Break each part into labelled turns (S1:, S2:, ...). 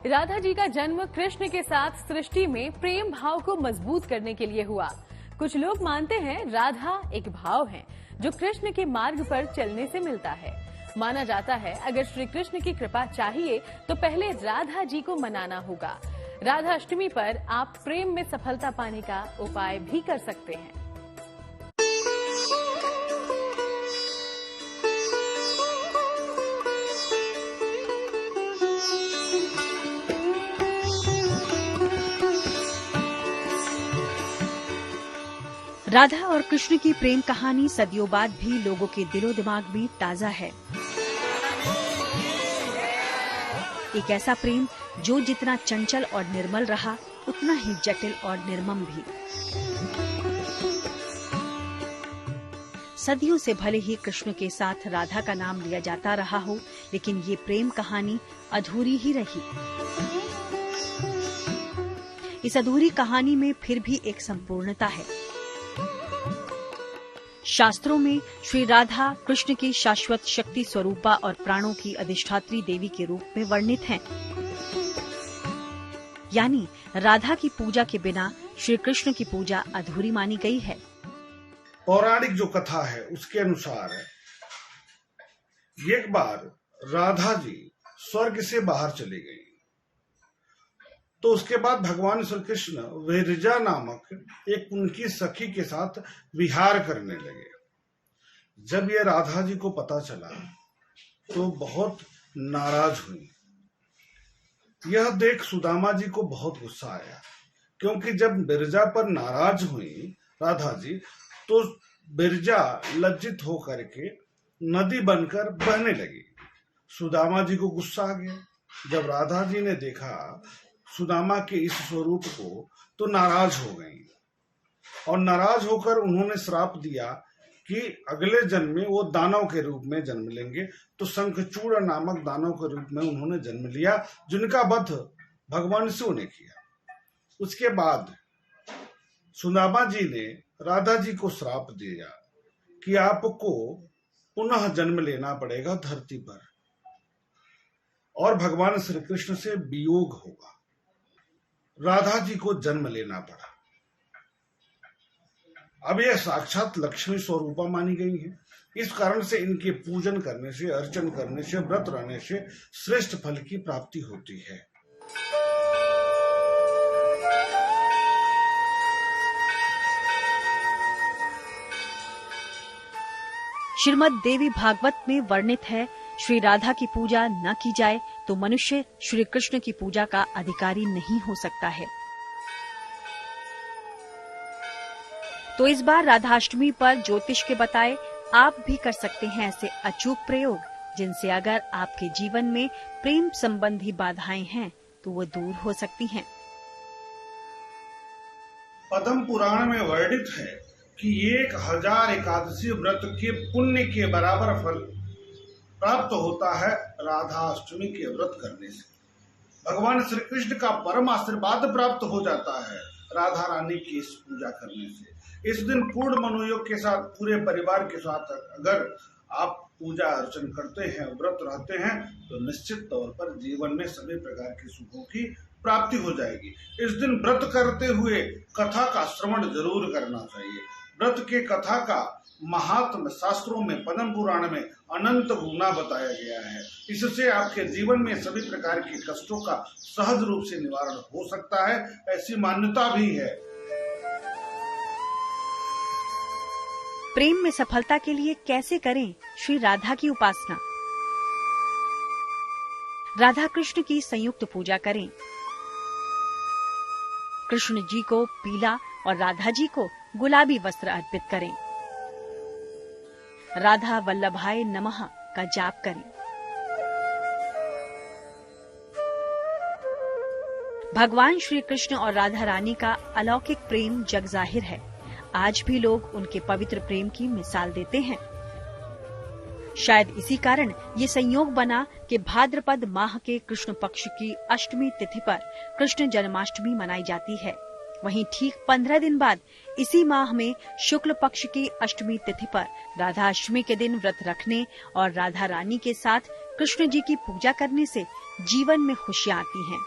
S1: राधा जी का जन्म कृष्ण के साथ सृष्टि में प्रेम भाव को मजबूत करने के लिए हुआ। कुछ लोग मानते हैं राधा एक भाव है जो कृष्ण के मार्ग पर चलने से मिलता है। माना जाता है अगर श्री कृष्ण की कृपा चाहिए तो पहले राधा जी को मनाना होगा। राधा अष्टमी पर आप प्रेम में सफलता पाने का उपाय भी कर सकते हैं।
S2: राधा और कृष्ण की प्रेम कहानी सदियों बाद भी लोगों के दिलो दिमाग में ताजा है। एक ऐसा प्रेम जो जितना चंचल और निर्मल रहा उतना ही जटिल और निर्मम भी। सदियों से भले ही कृष्ण के साथ राधा का नाम लिया जाता रहा हो, लेकिन ये प्रेम कहानी अधूरी ही रही। इस अधूरी कहानी में फिर भी एक संपूर्णता है। शास्त्रों में श्री राधा कृष्ण की शाश्वत शक्ति स्वरूपा और प्राणों की अधिष्ठात्री देवी के रूप में वर्णित हैं। यानी राधा की पूजा के बिना श्री कृष्ण की पूजा अधूरी मानी गई है।
S3: पौराणिक जो कथा है उसके अनुसार एक बार राधा जी स्वर्ग से बाहर चली गई, तो उसके बाद भगवान श्री कृष्ण विरजा नामक एक उनकी सखी के साथ विहार करने लगे। जब ये राधा जी को पता चला तो बहुत नाराज हुई। यह देख सुदामा जी को बहुत गुस्सा आया, क्योंकि जब विरजा पर नाराज हुई राधा जी तो विरजा लज्जित होकर के नदी बनकर बहने लगी। सुदामा जी को गुस्सा आ गया। जब राधा जी ने देखा सुदामा के इस स्वरूप को तो नाराज हो गई, और नाराज होकर उन्होंने श्राप दिया कि अगले जन्म में वो दानव के रूप में जन्म लेंगे। तो शंखचूड़ नामक दानव के रूप में उन्होंने जन्म लिया, जिनका वध भगवान शिव ने किया। उसके बाद सुदामा जी ने राधा जी को श्राप दिया कि आपको पुनः जन्म लेना पड़ेगा धरती पर, और भगवान श्री कृष्ण से वियोग होगा। राधा जी को जन्म लेना पड़ा। अब यह साक्षात लक्ष्मी स्वरूपा मानी गई है। इस कारण से इनके पूजन करने से, अर्चन करने से, व्रत रहने से श्रेष्ठ फल की प्राप्ति होती है।
S2: श्रीमद् देवी भागवत में वर्णित है, श्री राधा की पूजा न की जाए तो मनुष्य श्री कृष्ण की पूजा का अधिकारी नहीं हो सकता है। तो इस बार राधाष्टमी पर ज्योतिष के बताए आप भी कर सकते हैं ऐसे अचूक प्रयोग, जिनसे अगर आपके जीवन में प्रेम संबंधी बाधाएं हैं तो वो दूर हो सकती हैं।
S3: पद्म पुराण में वर्णित है कि 1000 एकादशी व्रत के पुण्य के बराबर फल प्राप्त होता है राधा अष्टमी के व्रत करने से। भगवान श्री कृष्ण का परम आशीर्वाद प्राप्त हो जाता है राधा रानी की इस पूजा करने से। इस दिन पूर्ण मनोयोग के साथ पूरे परिवार के साथ अगर आप पूजा अर्चन करते हैं, व्रत रहते हैं, तो निश्चित तौर पर जीवन में सभी प्रकार के सुखों की प्राप्ति हो जाएगी। इस दिन व्रत करते हुए कथा का श्रवण जरूर करना चाहिए। व्रत के कथा का महात्म शास्त्रों में, पद्म पुराण में अनंत गुना बताया गया है। इससे आपके जीवन में सभी प्रकार के कष्टों का सहज रूप से निवारण हो सकता है, ऐसी मान्यता भी है।
S2: प्रेम में सफलता के लिए कैसे करें श्री राधा की उपासना? राधा कृष्ण की संयुक्त पूजा करें। कृष्ण जी को पीला और राधा जी को गुलाबी वस्त्र अर्पित करें। राधा वल्लभाय नमः का जाप करें। भगवान श्री कृष्ण और राधा रानी का अलौकिक प्रेम जग जाहिर है। आज भी लोग उनके पवित्र प्रेम की मिसाल देते हैं। शायद इसी कारण ये संयोग बना कि भाद्रपद माह के कृष्ण पक्ष की अष्टमी तिथि पर कृष्ण जन्माष्टमी मनाई जाती है। वहीं ठीक 15 दिन बाद इसी माह में शुक्ल पक्ष की अष्टमी तिथि पर राधाष्टमी के दिन व्रत रखने और राधा रानी के साथ कृष्ण जी की पूजा करने से जीवन में खुशियां आती हैं।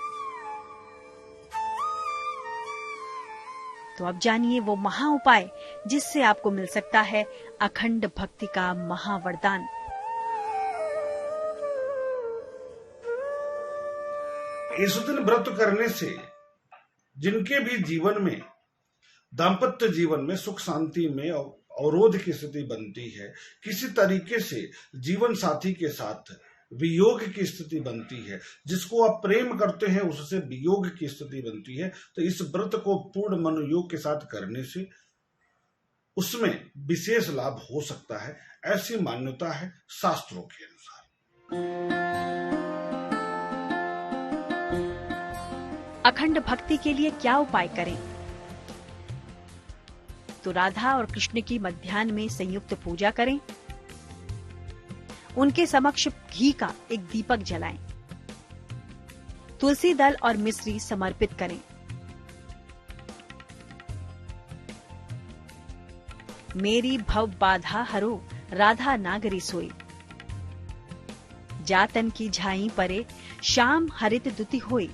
S2: तो अब जानिए वो महा उपाय जिससे आपको मिल सकता है अखंड भक्ति का महावरदान।
S3: इस दिन व्रत करने से जिनके भी जीवन में दाम्पत्य जीवन में सुख शांति में अवरोध की स्थिति बनती है, किसी तरीके से जीवन साथी के साथ वियोग की स्थिति बनती है, जिसको आप प्रेम करते हैं उससे वियोग की स्थिति बनती है, तो इस व्रत को पूर्ण मनोयोग के साथ करने से उसमें विशेष लाभ हो सकता है, ऐसी मान्यता है शास्त्रों के अनुसार।
S2: अखंड भक्ति के लिए क्या उपाय करें? तो राधा और कृष्ण की मध्याह्न में संयुक्त पूजा करें, उनके समक्ष घी का एक दीपक जलाएं, तुलसी दल और मिश्री समर्पित करें। मेरी भव बाधा हरो राधा नागरी सोई, जातन की झाई परे शाम हरित दुति होई।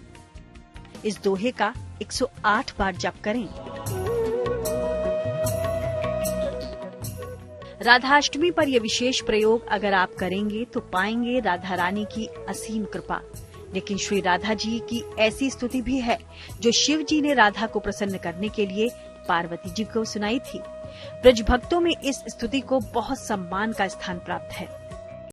S2: इस दोहे का 108 बार जप करें। राधाष्टमी पर यह विशेष प्रयोग अगर आप करेंगे तो पाएंगे राधा रानी की असीम कृपा। लेकिन श्री राधा जी की ऐसी स्तुति भी है जो शिव जी ने राधा को प्रसन्न करने के लिए पार्वती जी को सुनाई थी। ब्रज भक्तों में इस स्तुति को बहुत सम्मान का स्थान प्राप्त है।